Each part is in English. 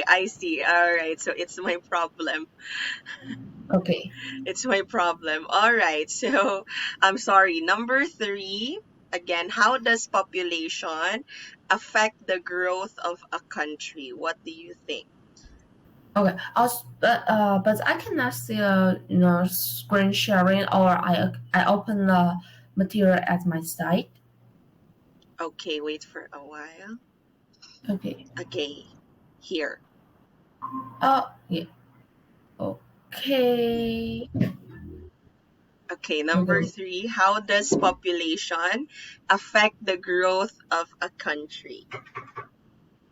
I see. All right. So it's my problem. Okay. It's my problem. All right. So I'm sorry. Number three, again, how does population affect the growth of a country? What do you think? Okay. But I cannot see screen sharing, or I open the material at my site. Okay, wait for a while. Okay. Okay, here. Oh yeah. Okay. Okay, number Okay. three, how does population affect the growth of a country?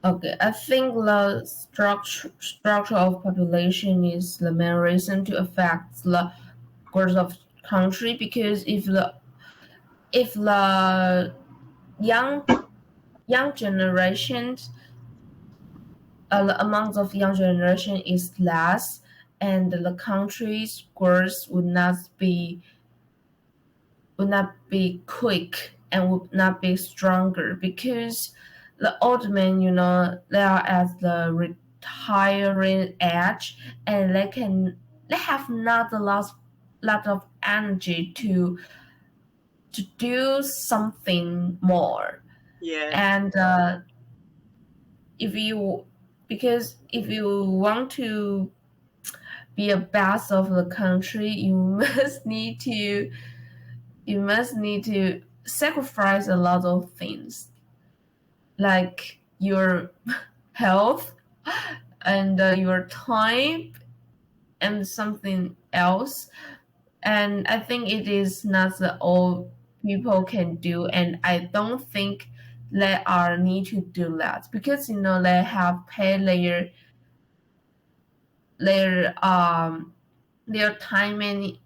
Okay. I think the structure of population is the main reason to affect the growth of country, because if the young young generations, the amount of young generation is less, and the country's growth would not be quick and would not be stronger, because the old men, they are at the retiring age, and they have not a lot of energy to do something more. Yes. And if you because if you want to be a best of the country, you must need to sacrifice a lot of things, like your health and your time and something else. And I think it is not the all people can do, and I don't think they are need to do that, because they have paid their um their time, and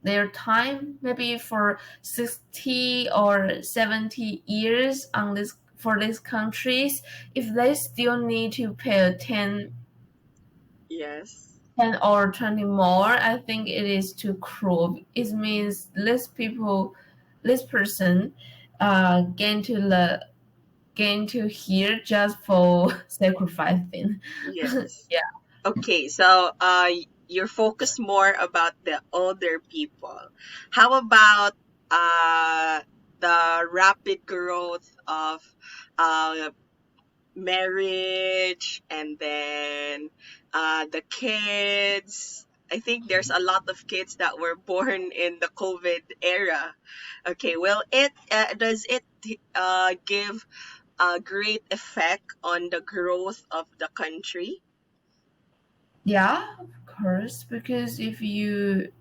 their time maybe for 60 or 70 years on this for these countries. If they still need to pay a Yes. 10 or 20 more, I think it is too cruel. It means this person gain to here just for sacrificing. Yes. Yeah. Okay, so you're focused more about the older people. How about uh, the rapid growth of uh, marriage and then the kids? I think there's a lot of kids that were born in the COVID era. Okay, well, it does it give a great effect on the growth of the country? Yeah, of course, because if you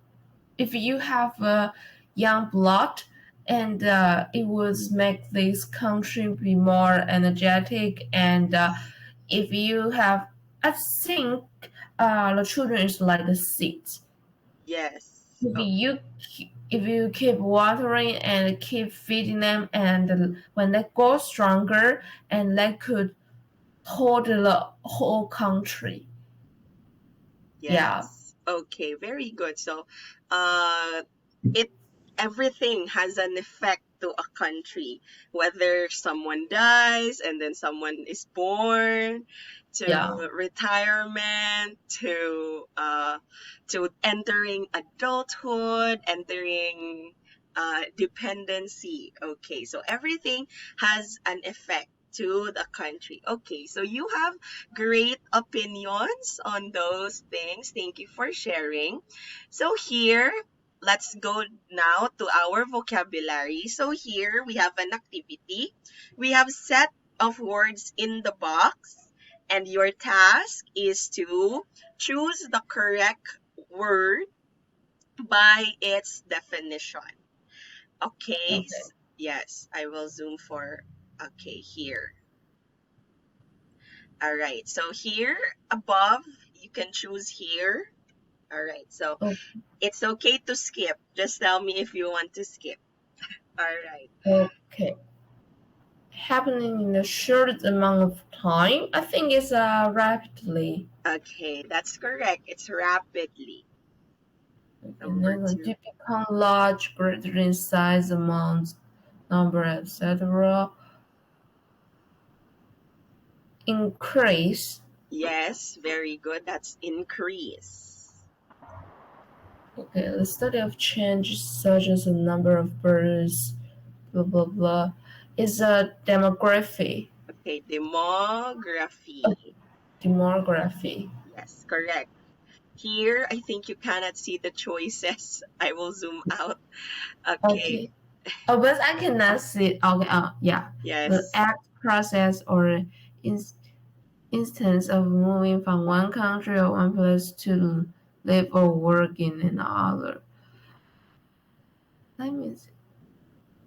have a young blood, and it would make this country be more energetic. And if you have I think the children is like the seeds. Yes. If you keep watering and keep feeding them, and when they grow stronger, and they could hold the whole country. Yeah. Yes. Okay, very good. So, uh, it everything has an effect to a country, whether someone dies and then someone is born, Yeah. to retirement, to entering adulthood, entering dependency. Okay, so everything has an effect to the country. Okay, so you have great opinions on those things. Thank you for sharing. So here, let's go now to our vocabulary. So here we have an activity. We have set of words in the box, and your task is to choose the correct word by its definition. Okay. Okay. Yes, I will zoom for okay here. All right. So here above, you can choose here. All right. So Oh, it's okay to skip. Just tell me if you want to skip. All right. okay. Happening in a short amount of time, I think it's rapidly. Okay, that's correct. It's rapidly. And Number then two. to become large, greater in size, amount, number, etc. Increase. Yes, very good. That's increase. Okay, the study of change such as the number of birds, blah blah blah, is a demography. Okay, A demography. demography. Yes, correct. Here, I think you cannot see the choices. I will zoom out. Okay, Okay. Oh, but I cannot see. Okay. Yeah. The yes, act, process, or in, instance of moving from one country or one place to live or work in another. That means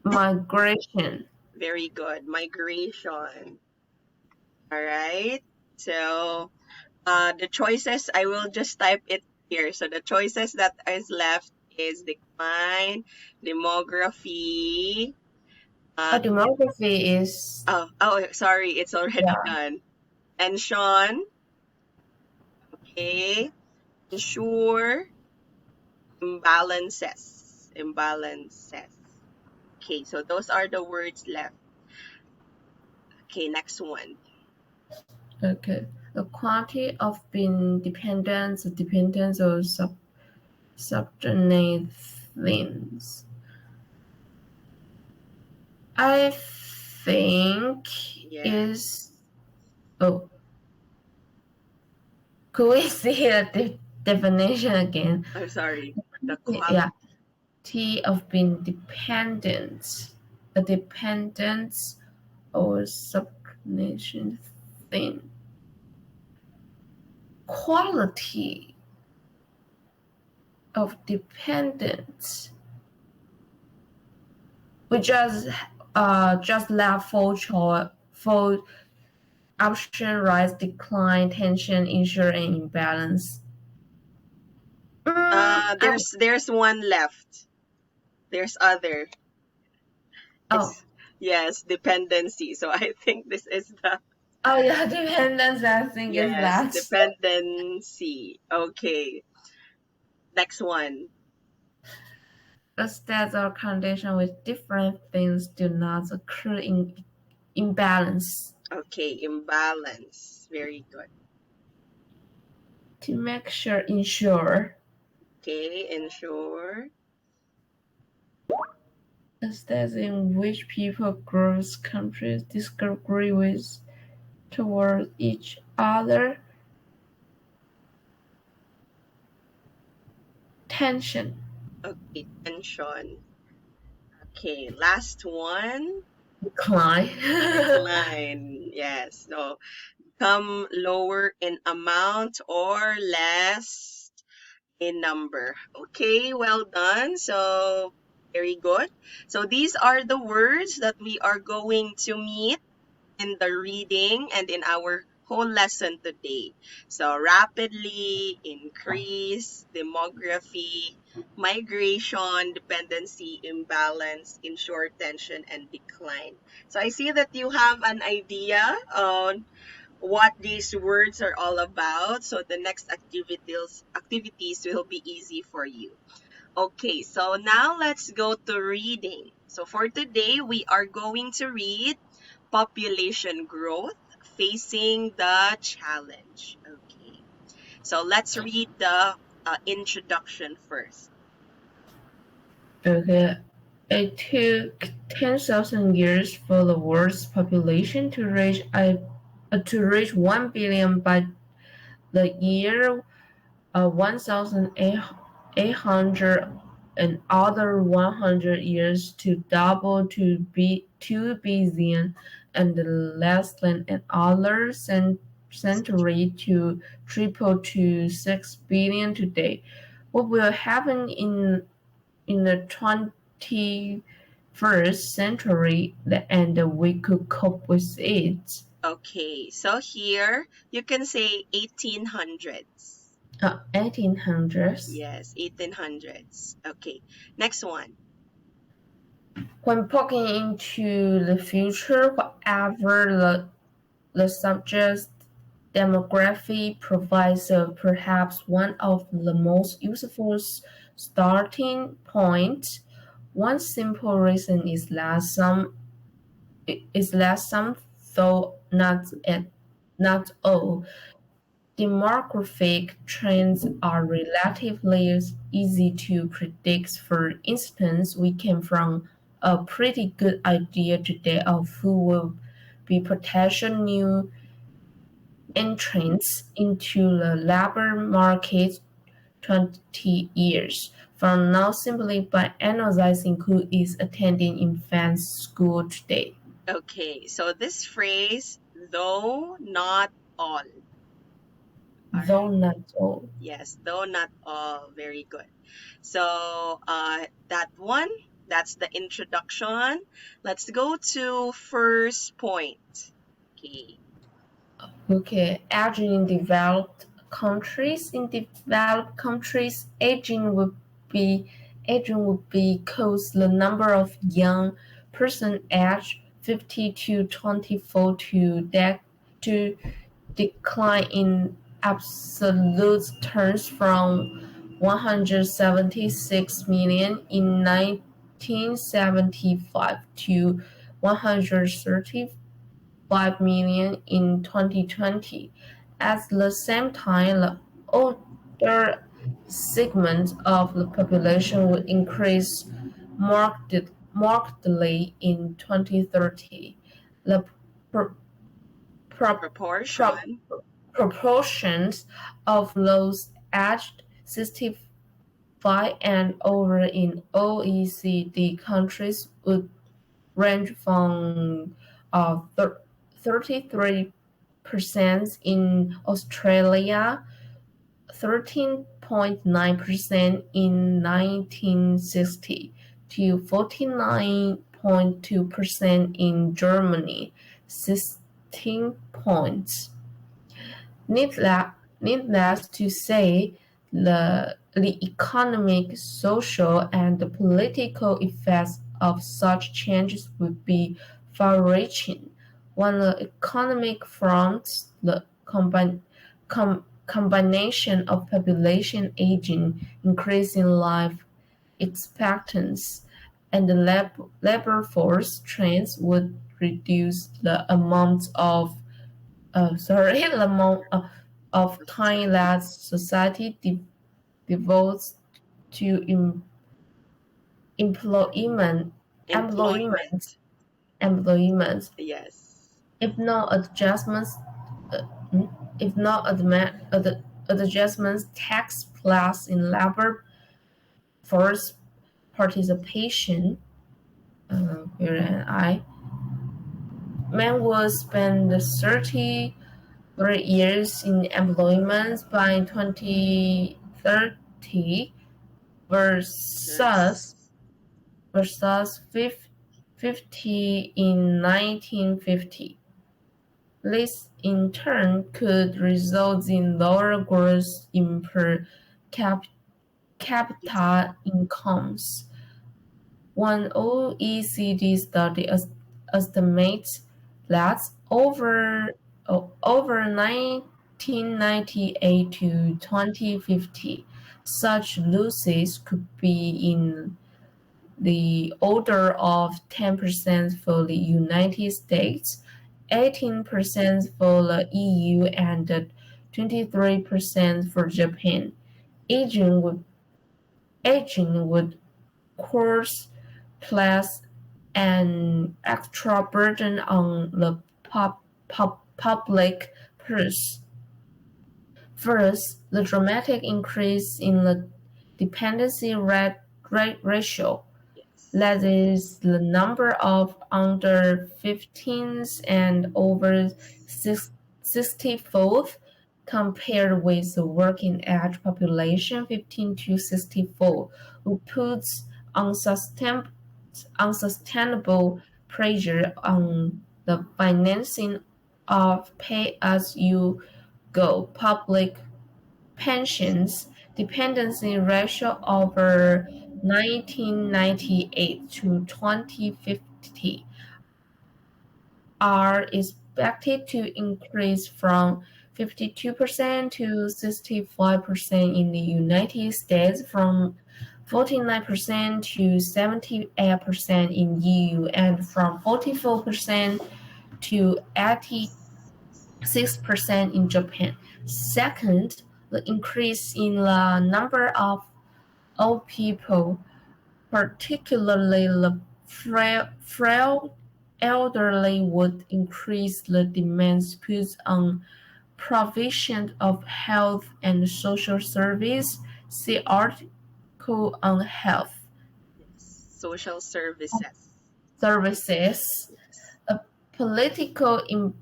migration. very good. Migration. All right. So, the choices, I will just type it here. So the choices that is left is decline, demography. A Uh, demography is sorry, it's already yeah. done. And Sean, okay. Ensure, imbalances, imbalances. Okay, so those are the words left. Okay, next one. Okay. The quantity of being dependence, dependence or subordinate things. I think Yes. is oh, could we see the definition again? I'm sorry. The quality. Yeah, T of being dependent, a dependence or subordination thing. Quality of dependence. We just left full choice, full option, rise, decline, tension, ensure, and imbalance. I, There's one left. There's other. oh, It's yes, dependency. So I think this is the oh yeah, dependence. I think is yes, last. dependency. Okay, next one. A state or condition with different things do not occur in imbalance. Okay, imbalance. Very good. To make sure, ensure Okay, ensure. a state in which people, groups, countries disagree with toward each other. Tension, Okay, tension. Okay, last one. decline. Decline. Yes. So come lower in amount or less in number. Okay, well done. So, very good. So, these are the words that we are going to meet in the reading and in our whole lesson today. So, rapidly, increase, demography, migration, dependency, imbalance, ensure, tension, and decline. So, I see that you have an idea on what these words are all about. So the next activities will be easy for you. Okay, so now let's go to reading. So for today, we are going to read Population Growth Facing the Challenge. Okay, so let's read the introduction first. Okay. It took 10,000 years for the world's population to reach 1 billion by the year 1,800 and other 100 years to double to be 2 billion and less than another century to triple to 6 billion today. What will happen in the 21st century and we could cope with it? Okay, so here you can say 1800s. 1800s. Yes, 1800s. Okay, next one. When poking into the future, whatever the subject, demography provides perhaps one of the most useful starting points. One simple reason is that some, though not all, Demographic trends are relatively easy to predict. For instance, we came from a pretty good idea today of who will be potential new entrants into the labor market 20 years from now simply by analyzing who is attending infant school today. Okay, so this phrase, though not all. All Though right. not all. Yes, though not all. Very good. So that one, that's the introduction. Let's go to first point. Okay. Okay, aging in developed countries. In developed countries, be aging would be cause the number of young person aged 50 to 24 to decline in absolute terms from 176 million in 1975 to 135 million in 2020. At the same time, the older segment of the population will increase markedly in 2030. The pro- pro- pro- Proportion. proportions of those aged 65 and over in OECD countries would range from 33% in Australia, 13.9% in 1960, to 49.2% in Germany, 16 points. Needless to say, the economic, social, and political effects of such changes would be far-reaching. On the economic front, the combination of population aging, increasing life expectancy, and the labor force trends would reduce the amount of the amount of time that society devotes to employment, employment, Employment. employment. Yes. If no adjustments, uh, if no adjustments takes place in labor force participation, where I men will spend 3 years in employment by 2030 versus Yes. versus 50 in 1950. This in turn could result in lower growth in per capita incomes. One OECD study estimates that over 1998 to 2050, such losses could be in the order of 10% for the United States, 18% for the EU, and 23% for Japan. Aging would Aging would course place an extra burden on the public purse. First, the dramatic increase in the dependency rate ratio, Yes. that is, the number of under 15s and over 64 compared with the working age population 15 to 64, who puts unsustainable pressure on the financing of pay-as-you-go public pensions. Dependency ratio over 1998 to 2050 are expected to increase from 52% to 65% in the United States, from 49% to 78% in EU, and from 44% to 86% in Japan. Second, the increase in the number of old people, particularly the frail elderly, would increase the demands put on provision of health and social service. See article on health Yes. Social services. services. Yes. Political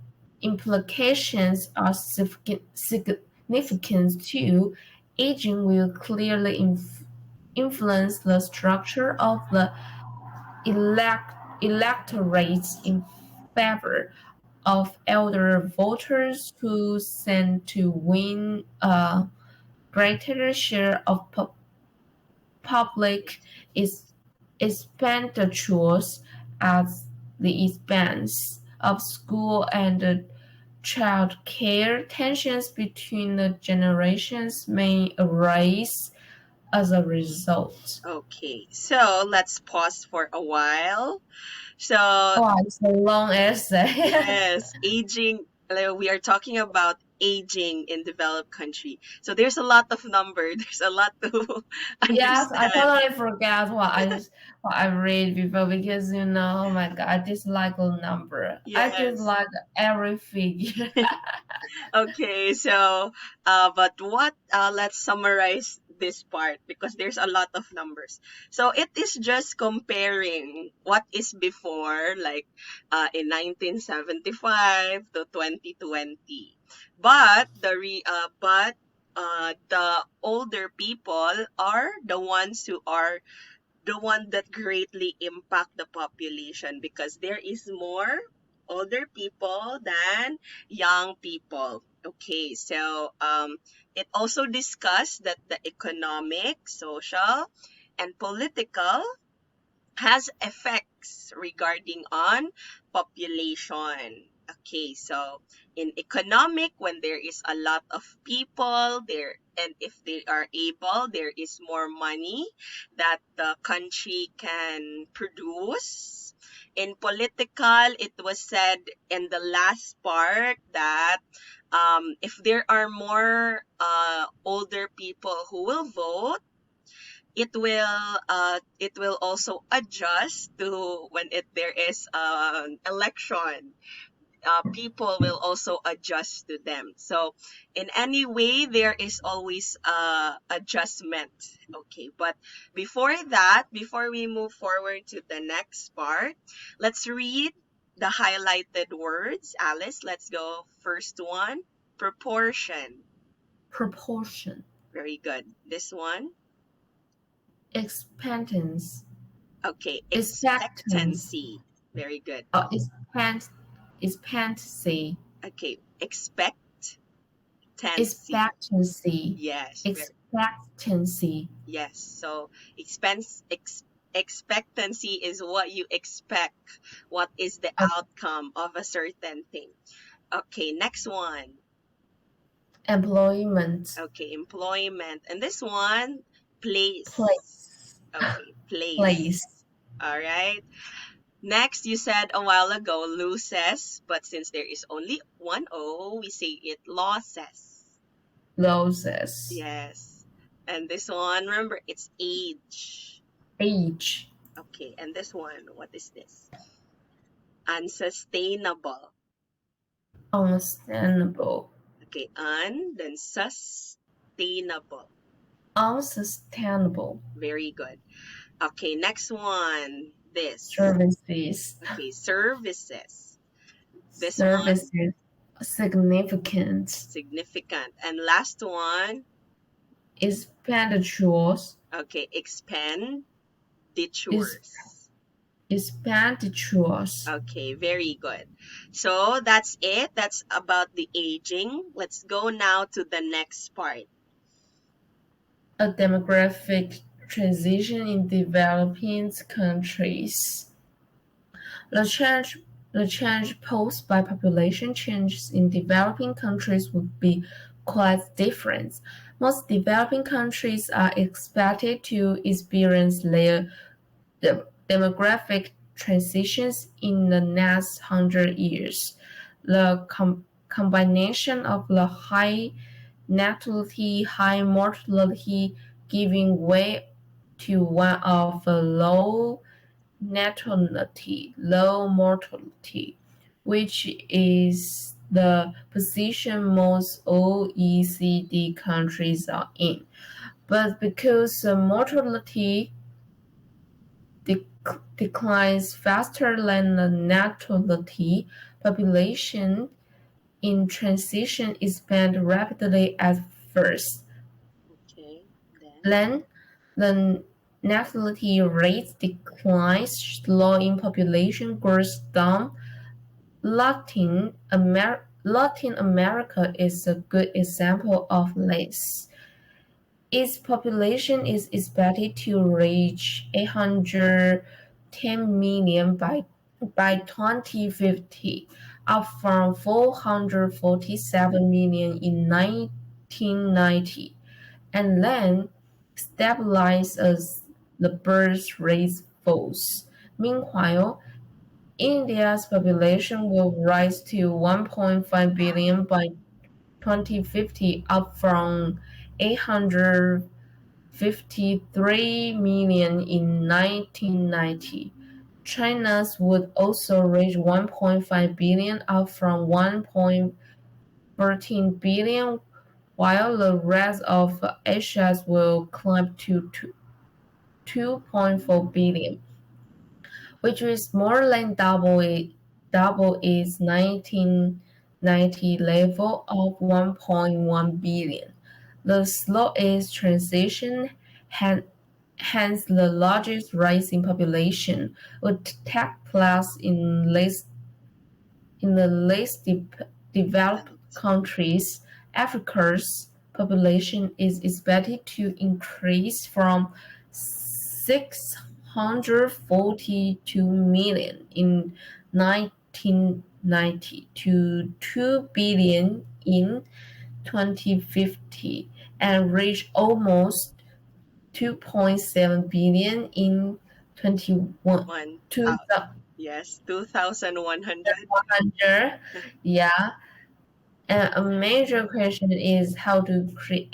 implications are significant too. Aging will clearly influence the structure of the electorate in favor of elder voters who stand to win a greater share of public expenditures at the expense of school and child care. Tensions between the generations may arise as a result. Okay, so let's pause for a while. So, Oh, it's a long essay. yes, aging, we are talking about aging in developed country. So there's a lot of number, there's a lot to Yes, I understand. totally forgot what I read before because oh my god, I dislike a number. I Yes. dislike every figure. Okay, so but what let's summarize this part because there's a lot of numbers. So it is just comparing what is before, like in 1975 to 2020. But the older people are the ones who are the one that greatly impact the population because there is more older people than young people. Okay, so it also discussed that the economic, social, and political has effects regarding on population. Okay, so in economic, when there is a lot of people there, and if they are able, there is more money that the country can produce. In political, it was said in the last part that if there are more older people who will vote, it will also adjust to when there is an election. People will also adjust to them. So in any way, there is always adjustment. Okay, but before that, before we move forward to the next part, let's read the highlighted words. Alice, let's go. First one, proportion. Proportion, Very good. This one, expectance, okay, expectance, expectancy. Very good. expectancy, Okay, expectancy. expectancy, Yes, very, expectancy, yes. So expectancy is what you expect. What is the of outcome of a certain thing? Okay, next one. employment, Okay, employment. And this one, place. place, Okay, place. place, All right. Next, you said a while ago loses, but since there is only one O, we say it losses. losses, Yes. And this one, remember, it's age. age, Okay. And this one, what is this? Unsustainable. unsustainable, Okay. Then sustainable. unsustainable, Very good. Okay. Next one, this. services, Okay. Services. This one, services, significant, significant. And last one, expenditures, okay. is Expenditures. expenditures, Okay, very good. So that's it. That's about the aging. Let's go now to the next part. a demographic transition in developing countries. The change, the change posed by population changes in developing countries would be quite different. Most developing countries are expected to experience their demographic transitions in the next 100 years. The combination of the high natality, high mortality, giving way to one of a low natality, low mortality, which is the position most OECD countries are in. But because mortality declines faster than the natality, population in transition expand rapidly at first. Okay. Then. Then the natality rate declines, slowing population growth down. Latin America is a good example of this. Its population is expected to reach 810 million by 2050, up from 447 million in 1990, and then stabilize as the birth rate falls. Meanwhile, India's population will rise to 1.5 billion by 2050, up from 853 million in 1990. China's would also reach 1.5 billion, up from 1.14 billion, while the rest of Asia's will climb to 2.4 billion, which is more than double its 1990 level of 1.1 billion. The slowest transition, hence the largest rise in population, would take place in the least developed Developed. countries. Africa's population is expected to increase from 642 million in 1990 to 2 billion in 2050 and reach almost 2.7 billion in 21 One out. 2000. Yes. 2,100. Yeah, and a major question is how to create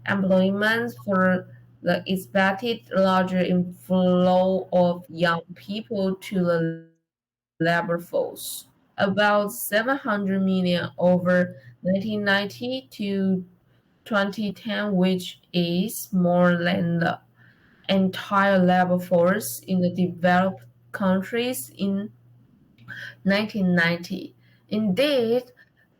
employment for the expected larger inflow of young people to the labor force. About 700 million over 1990 to 2010, which is more than the entire labor force in the developed countries in 1990. Indeed,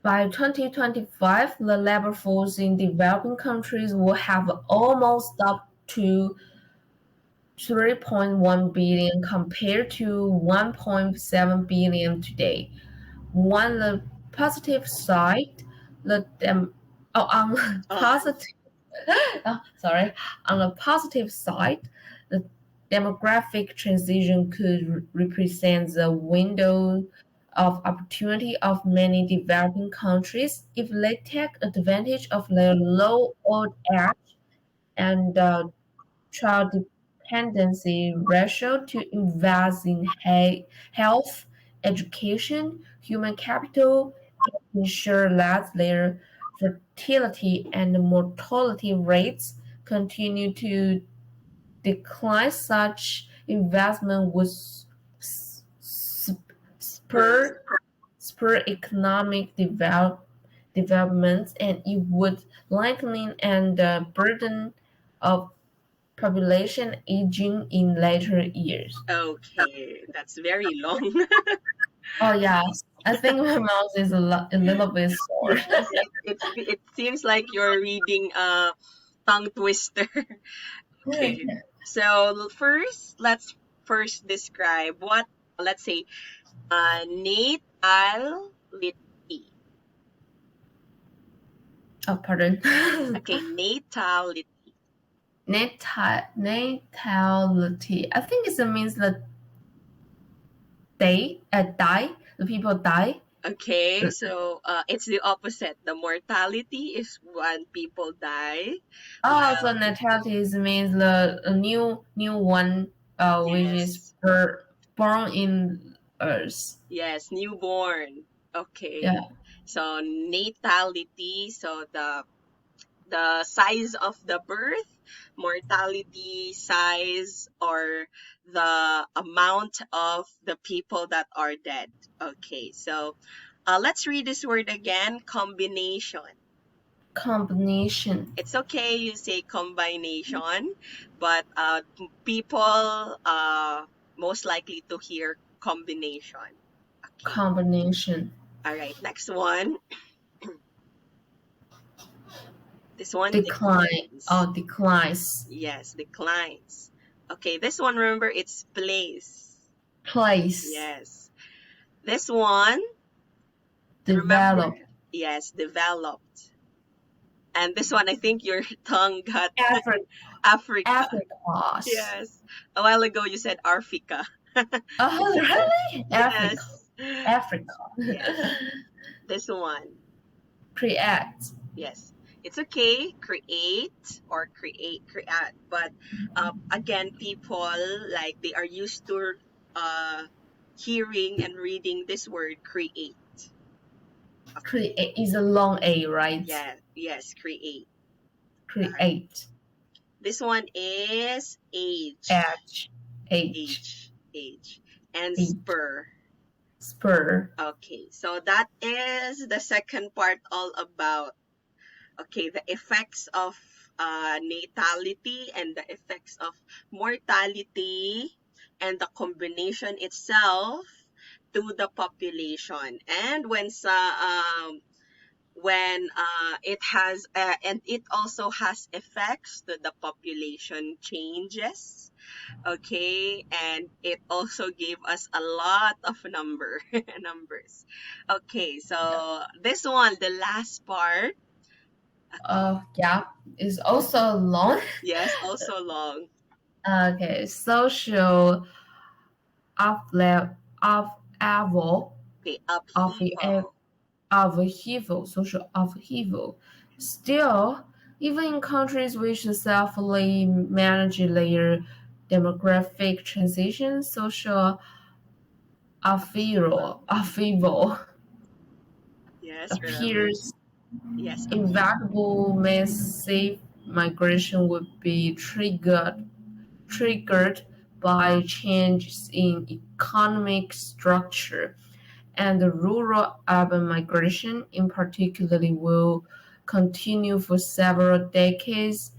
by 2025, the labor force in developing countries will have almost up to 3.1 billion compared to 1.7 billion today. On the positive side, the on the Oh, positive sorry, on the positive side, the demographic transition could represent the window of opportunity of many developing countries if they take advantage of their low old age and child dependency ratio to invest in health, education, human capital, ensure that their fertility and mortality rates continue to decline. Such investment would first. spur economic development, and it would lighten and the burden of population aging in later years. Okay. That's very long. Oh yes, I think my mouth is a little bit sore. Yes. It seems like you're reading a tongue twister. Okay. So first, let's first describe what, let's say, natality. Oh, pardon. Okay, natality. Natality. I think it means that die. The people die. Okay, so it's the opposite. The mortality is when people die. Oh, so Well, natality means the a new one, which is yes, born in Earth. yes, newborn. Okay, Yeah. So natality, so the size of the birth, mortality, size, or the amount of the people that are dead. Okay, so let's read this word again, combination. Combination. It's okay you say combination, but people most likely to hear combination. Okay, Combination. all right, next one. This one Decline. declines. Declines. Yes, declines. Okay, this one, remember, it's place. Place. Yes. This one, remember, Develop. yes, developed. And this one, I think your tongue got Africa. Africa. Africa. Yes. A while ago, you said Arfica. Oh, really? Africa. Yes. Africa. Yes. This one. Create. Yes. It's okay, create or create. But again, people like they are used to uh, hearing and reading this word create. Okay. Create is a long A, right? Yeah. Yes. Create. All right. Create. This one is age. H. H. Age. And H. spur. Spur. Okay. So that is the second part all about, okay, the effects of natality and the effects of mortality and the combination itself to the population. And when it has and it also has effects to the population changes, okay, and it also gave us a lot of numbers. Okay, so this one, the last part. Okay. Yeah, is also long. Yes, also long. Okay, social of upheaval, Okay, of upheaval. upheaval, social upheaval. Still, even in countries which successfully manage their demographic transition, social upheaval Yes, remember. appears Yes, inevitable. Massive migration would be triggered by changes in economic structure, and the rural-urban migration in particular will continue for several decades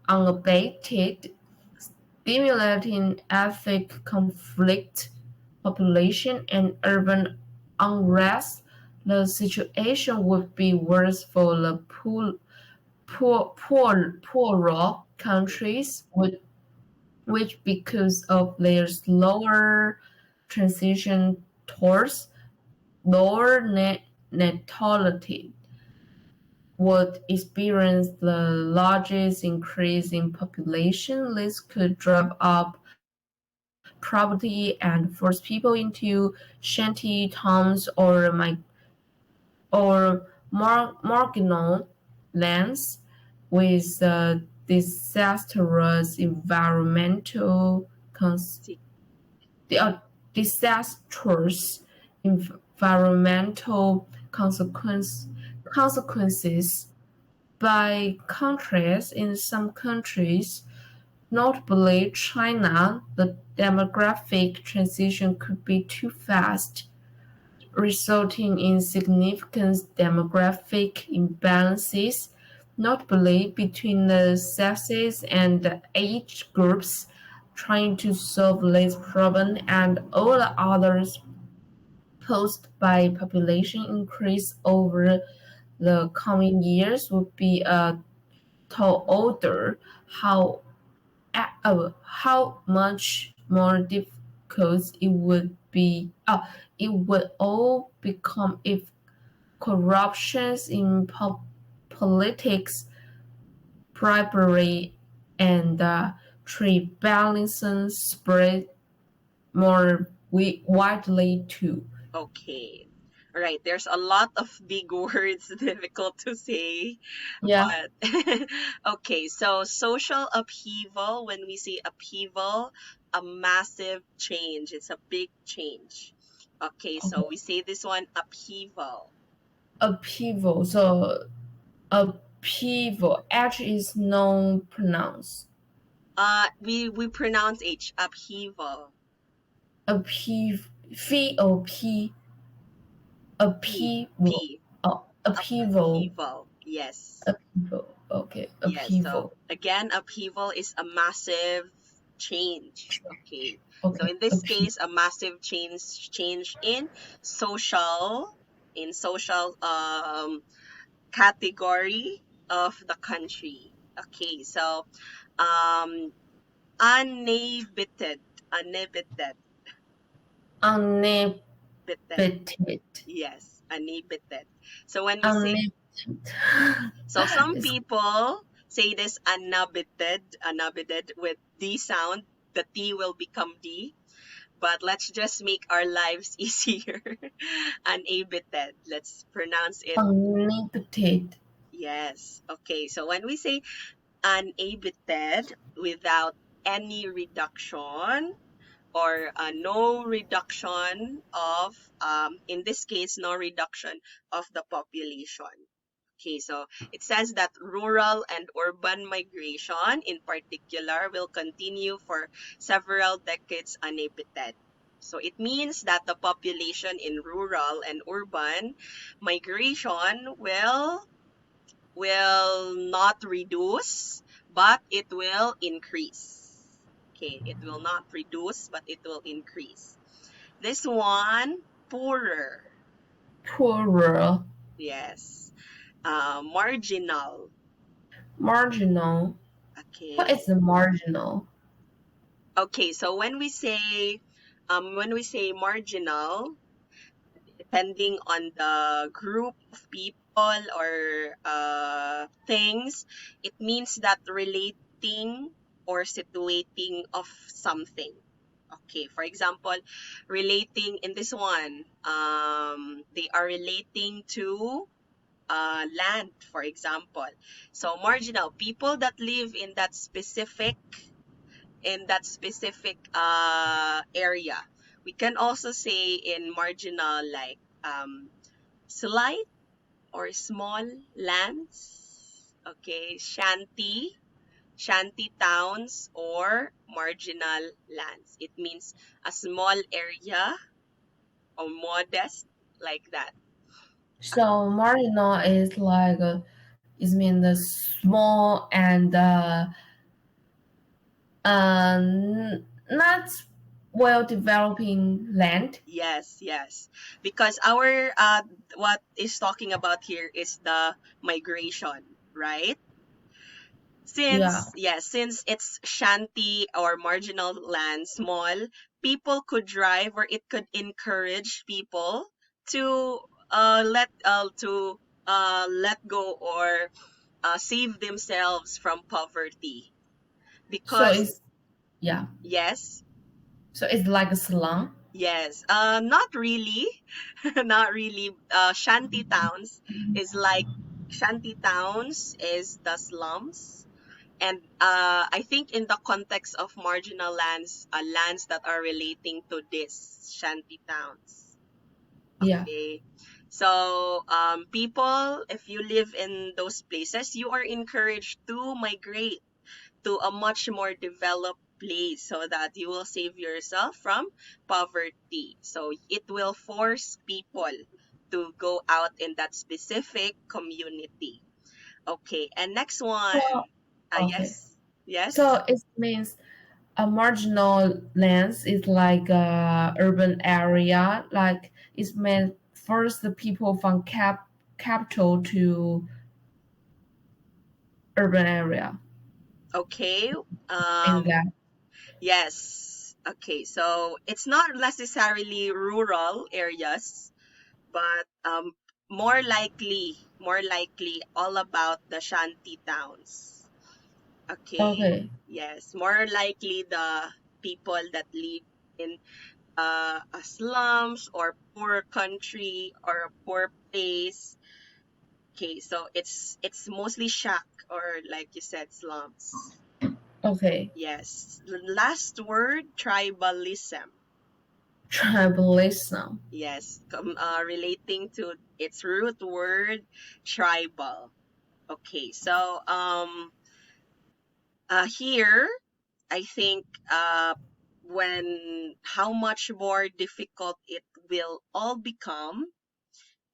unabated, stimulating ethnic conflict, population, and urban unrest. The situation would be worse for the poorer countries, which, because of their slower transition towards lower natality, would experience the largest increase in population. This could drive up poverty and force people into shanty towns or marginal lands with disastrous see. uh, disastrous environmental consequences. By contrast, in some countries, notably China, the demographic transition could be too fast, resulting in significant demographic imbalances, notably between the sexes and the age groups. Trying to solve this problem and all the others posed by population increase over the coming years would be a tall order. How how much more difficult it would be. It would all become if corruptions in politics, bribery, and tribalism spread more widely too. Okay. All right. There's a lot of big words, difficult to say, Yeah. but okay. So social upheaval, when we say upheaval, a massive change. It's a big change. Okay, so we Okay. say this one upheaval. Upheaval. So upheaval. H is no pronounce. We pronounce H, upheaval. Upheave. V O P. P, Upheaval. P, Oh, upheaval. upheaval. Yes. Upheaval. Okay. Yes. So Upheaval. again, upheaval is a massive change. Okay. So Okay. in this Upheaval. case, a massive change social in social category of the country. Okay. So um uninhibited, uninhibited, Omnipotent. bited. Yes, uninhibited. So when we say, Omnipotent. so some It's people say this uninhibited with D sound. The T will become D, but let's just make our lives easier. Uninhibited. Let's pronounce it. omnipotent. Yes. Okay. So when we say uninhibited without any reduction, or no reduction of, in this case, no reduction of the population. Okay, so it says that rural and urban migration in particular will continue for several decades unabated. So it means that the population in rural and urban migration will not reduce, but it will increase. Okay, it will not reduce, but it will increase. This one, poorer. Poorer. Yes. Marginal. Marginal. What Okay. is the marginal? Okay, so when we say marginal, depending on the group of people or things, it means that relating or situating of something. Okay, for example, relating in this one, they are relating to land, for example. So marginal people that live in that specific area. We can also say in marginal like slight or small lands. Okay, shanty towns or marginal lands. It means a small area or modest like that. So marginal is like is mean the small and not well developing land. Yes, yes. Because our what is talking about here is the migration, right? Yeah. Since it's shanty or marginal land, small, people could drive, or it could encourage people to let go or save themselves from poverty. So Because it's yeah. yes, So it's like a slum. yes, not really, not really. Shanty towns is the slums. And I think in the context of marginal lands, lands that are relating to this shanty towns. Yeah. Okay. So people, if you live in those places, you are encouraged to migrate to a much more developed place so that you will save yourself from poverty. So it will force people to go out in that specific community. Okay, and next one. So okay. Yes, yes. So it means a marginal lands is like a urban area. Like it's meant first the people from capital to urban area. Okay. In Um, that. yes. Okay, so it's not necessarily rural areas, but more likely all about the shanty towns. Okay. Okay. Yes, more likely the people that live in a slums or poor country or a poor place. Okay, so it's mostly shack or like you said, slums. Okay. Yes. The last word, tribalism. Tribalism. Yes, relating to its root word, tribal. Okay, so here I think when how much more difficult it will all become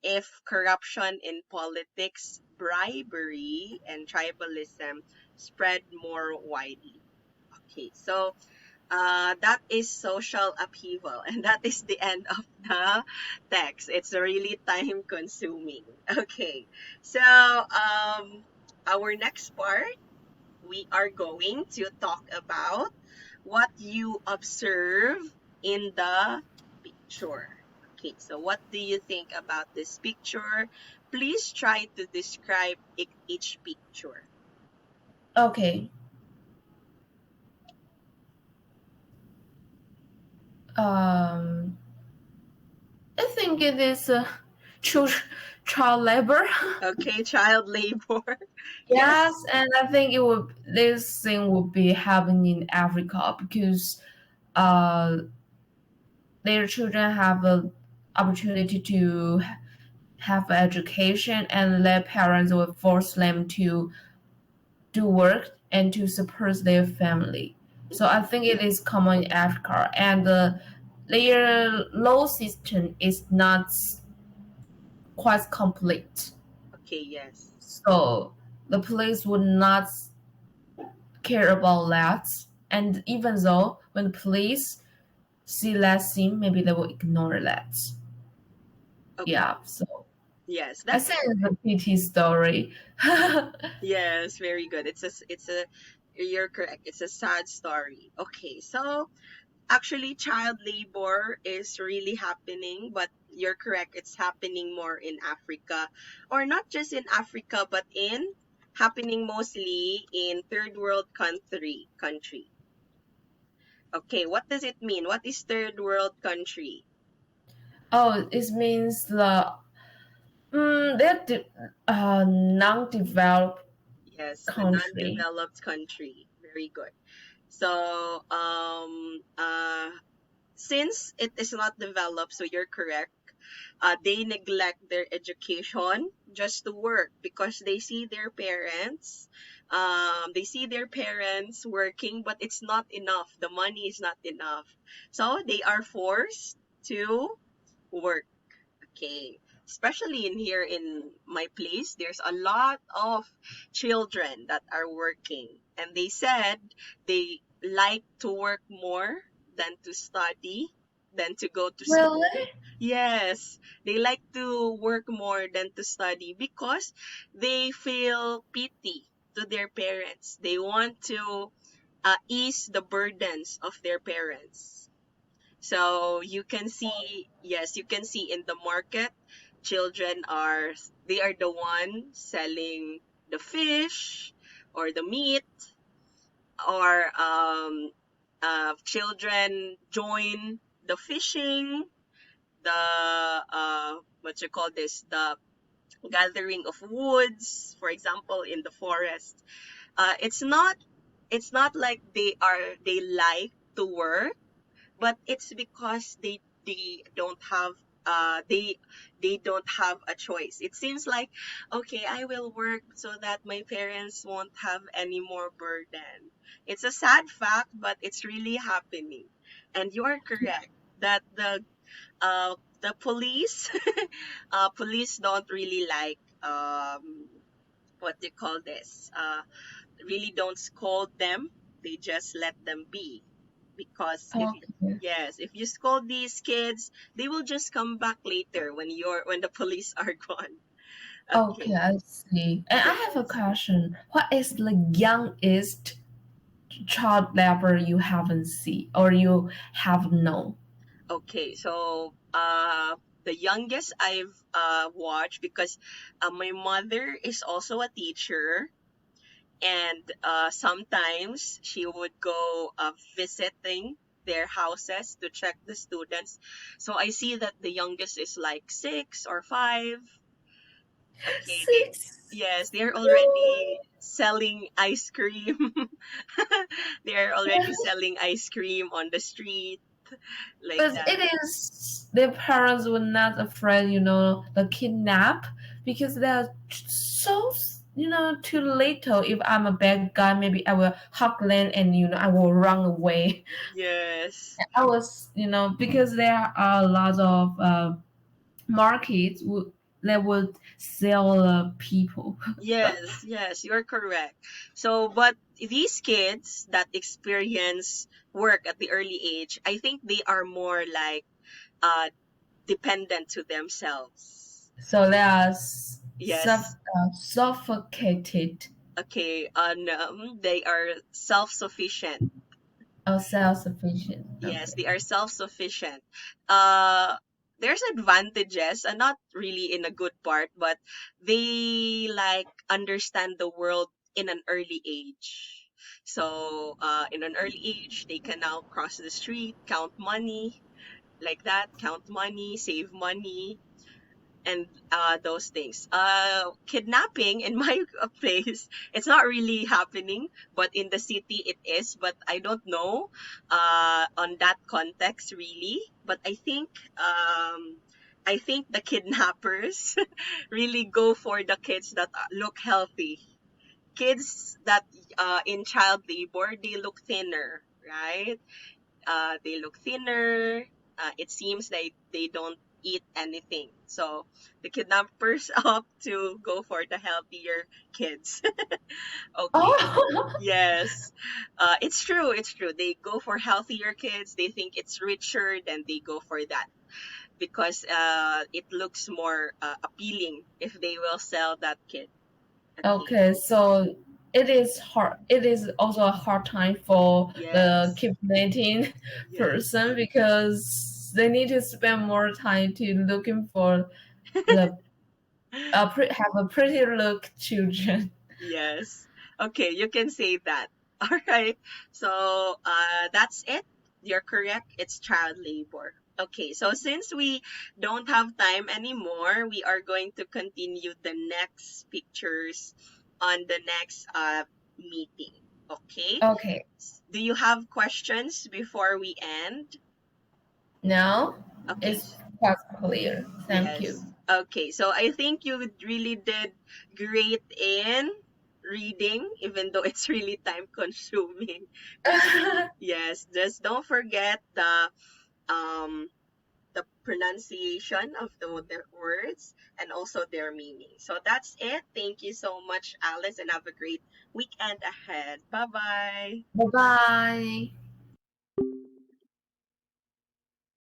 if corruption in politics, bribery, and tribalism spread more widely. Okay, so that is social upheaval, and that is the end of the text. It's really time consuming. Okay, so our next part, we are going to talk about what you observe in the picture. Okay, so what do you think about this picture? Please try to describe each picture. Okay. Um, I think it is child child labor. Okay, child labor. Yes, Yes. and I think it would this thing would be happening in Africa because uh their children have the opportunity to have education and their parents will force them to do work and to support their family. So I think it is common in Africa, and their law system is not quite complete. Okay, yes. So the police would not care about that. And even though when the police see that scene, maybe they will ignore that. Okay. Yeah, so Yes, I that's think it's a pity story. yes, very good. It's a you're correct. It's a sad story. Okay, so actually child labor is really happening, but you're correct. It's happening more in Africa, or not just in Africa, but in happening mostly in third world country. Okay, what does it mean? What is third world country? Oh, it means they're non-developed Yes, the country. non-developed country. Very good. So, since it is not developed, so you're correct, they neglect their education just to work because they see their parents working, but it's not enough. The money is not enough. So they are forced to work. Okay. Especially in here in my place, there's a lot of children that are working. And they said they like to work more than to study, than to go to school. Really? Yes, they like to work more than to study because they feel pity to their parents. They want to ease the burdens of their parents. So you can see, yes, you can see in the market, children are, they are the one selling the fish or the meat, or children join the fishing, the what you call this, the gathering of woods, for example, in the forest. It's not like they like to work, but it's because they don't have a choice. It seems like, okay, I will work so that my parents won't have any more burden. It's a sad fact, but it's really happening. And you're correct that the police police don't really like what do you call this, really don't scold them. They just let them be. Because if you, Okay. yes, if you scold these kids, they will just come back later when the police are gone. Okay, Okay. I see. And I have a Yes. question. What is the youngest child labor you haven't seen or you have known? Okay. So the youngest I've watched, because my mother is also a teacher, and sometimes she would go visiting their houses to check the students. So I see that the youngest is like 6 or 5. Okay, Six. yes, they're already Oh, selling ice cream. They're already selling ice cream on the street. like But that. it is their parents were not afraid, the kidnap because they're so too little. If I'm a bad guy, maybe I will hug land and I will run away. Yes. I was because there are a lot of markets that would sell people. Yes, yes, you're correct. So, but these kids that experience work at the early age, I think they are more like uh dependent to themselves. So they are Yes. suffocated Okay, they are self-sufficient. or self-sufficient. Yes, Okay. they are self-sufficient. Uh, there's advantages, and not really in a good part, but they like understand the world in an early age. So, in an early age, they can now cross the street, count money, like that, count money, save money, and those things. Kidnapping in my place, it's not really happening, but in the city it is. But I don't know on that context really. But I think the kidnappers really go for the kids that look healthy. Kids that in child labor, they look thinner, right? They look thinner. It seems like they don't eat anything. So the kidnappers opt to go for the healthier kids. Okay. Oh, Yes. It's true. It's true. They go for healthier kids. They think it's richer, then they go for that because it looks more appealing if they will sell that kid. Okay. okay. So it is hard. It is also a hard time for the Yes. kidnapping Yes. person because they need to spend more time to looking for the have a pretty look children. Yes. Okay, you can say that. All right. So, that's it. You're correct. It's child labor. Okay, so since we don't have time anymore, we are going to continue the next pictures on the next meeting. Okay? Okay. Do you have questions before we end? Now Okay. it's quite clear. Thank you. Yes. Okay. So I think you really did great in reading, even though it's really time consuming. Just yes, just don't forget um the pronunciation of the words and also their meaning. So that's it. Thank you so much, Alice, and have a great weekend ahead. Bye bye. Bye bye.